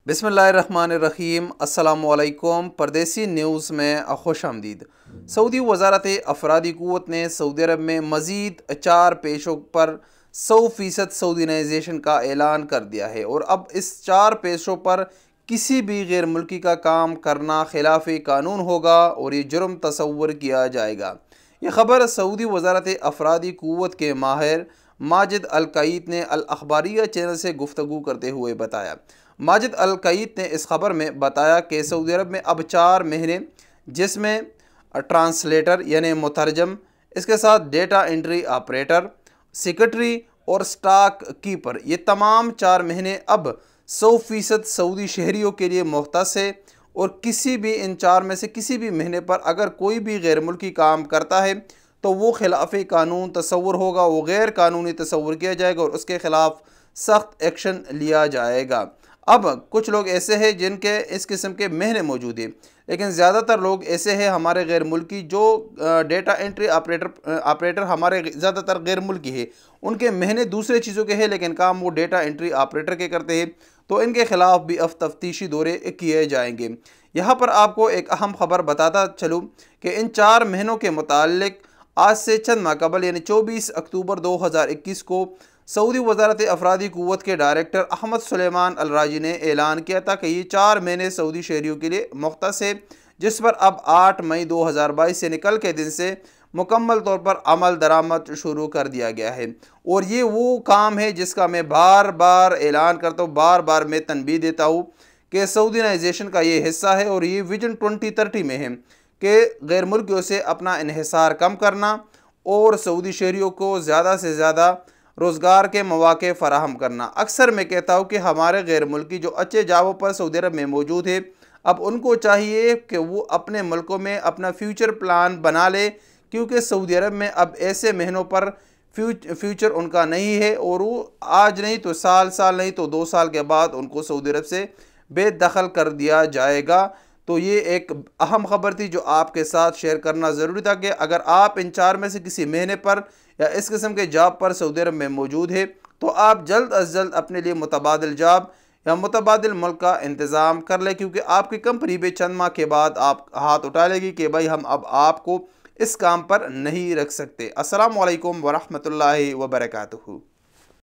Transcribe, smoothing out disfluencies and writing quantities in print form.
बिस्मिल्लाहिर्रहमानिर्रहीम। अस्सलामु अलैकुम। परदेसी न्यूज़ में खुश आमदीद। सऊदी वज़ारत अफरादी क़ुव्वत ने सऊदी अरब में मज़ीद 4 पेशों पर 100% सऊदीनाइजेशन का ऐलान कर दिया है और अब इस 4 पेशों पर किसी भी गैर मुल्की का काम करना खिलाफ कानून होगा और ये जुर्म तस्वुर किया जाएगा। ये ख़बर सऊदी वज़ारत अफरादी क़ुव्वत के माहिर माजिद अल-क़ईत ने अल-अख़बारिया चैनल से गुफ्तगू करते हुए बताया। माजिद अल-क़ईत ने इस खबर में बताया कि सऊदी अरब में अब 4 महीने, जिसमें ट्रांसलेटर यानी मुतरजम, इसके साथ डेटा एंट्री ऑपरेटर, सेक्रेटरी और स्टॉक कीपर, ये तमाम 4 महीने अब 100% सऊदी शहरियों के लिए मुख्तस है और किसी भी इन 4 में से किसी भी महीने पर अगर कोई भी गैर मुल्की काम करता है तो वो खिलाफ कानून तस्वुर होगा, वो गैर कानूनी तस्वुर किया जाएगा और उसके ख़िलाफ़ सख्त एक्शन लिया जाएगा। अब कुछ लोग ऐसे हैं जिनके इस किस्म के महीने मौजूद हैं, लेकिन ज़्यादातर लोग ऐसे हैं हमारे गैर मुल्की जो डेटा एंट्री ऑपरेटर हमारे ज़्यादातर गैर मुल्की है, उनके महीने दूसरे चीज़ों के हैं लेकिन काम वो डेटा एंट्री ऑपरेटर के करते हैं, तो इनके ख़िलाफ़ भी अब तफ्तीशी दौरे किए जाएंगे। यहाँ पर आपको एक अहम ख़बर बताता चलूँ कि इन 4 महीनों के मुतालिक आज से चंद माह कबल यानी 24 अक्टूबर 2021 को सऊदी वज़ारत अफरादी क़ुव्वत के डायरेक्टर अहमद सुलेमान अल राजी ने ऐलान किया था कि ये 4 महीने सऊदी शहरियों के लिए मुख्तस है, जिस पर अब 8 मई 2022 से निकल के दिन से मुकम्मल तौर पर अमल दरामद शुरू कर दिया गया है। और ये वो काम है जिसका मैं बार बार ऐलान करता हूँ, बार बार मैं तनबीह देता हूँ कि सऊदीनाइजेशन का ये हिस्सा है और ये विजन 2030 में है कि गैर मुल्कियों से अपना इन्हिसार कम करना और सऊदी शहरियों को ज़्यादा से ज़्यादा रोज़गार के मौक़े फ़राहम करना। अक्सर मैं कहता हूँ कि हमारे गैर मुल्की जो अच्छे जगहों पर सऊदी अरब में मौजूद है, अब उनको चाहिए कि वो अपने मुल्कों में अपना फ्यूचर प्लान बना ले, क्योंकि सऊदी अरब में अब ऐसे महीनों पर फ्यूचर उनका नहीं है और वो आज नहीं तो साल नहीं तो 2 साल के बाद उनको सऊदी अरब से बेदखल कर दिया जाएगा। तो ये एक अहम ख़बर थी जो आपके साथ शेयर करना ज़रूरी था कि अगर आप इन 4 में से किसी महीने पर या इस किस्म के जॉब पर सऊदी अरब में मौजूद है तो आप जल्द अज जल्द अपने लिए मुतबादिल जॉब या मुतबादिल मुल्क का इंतज़ाम कर लें, क्योंकि आपकी कंपनी भी चंद माह के बाद आप हाथ उठा लेगी कि भाई हम अब आपको इस काम पर नहीं रख सकते। अस्सलामु अलैकुम वरहमतुल्लाहि वबरकातुहू।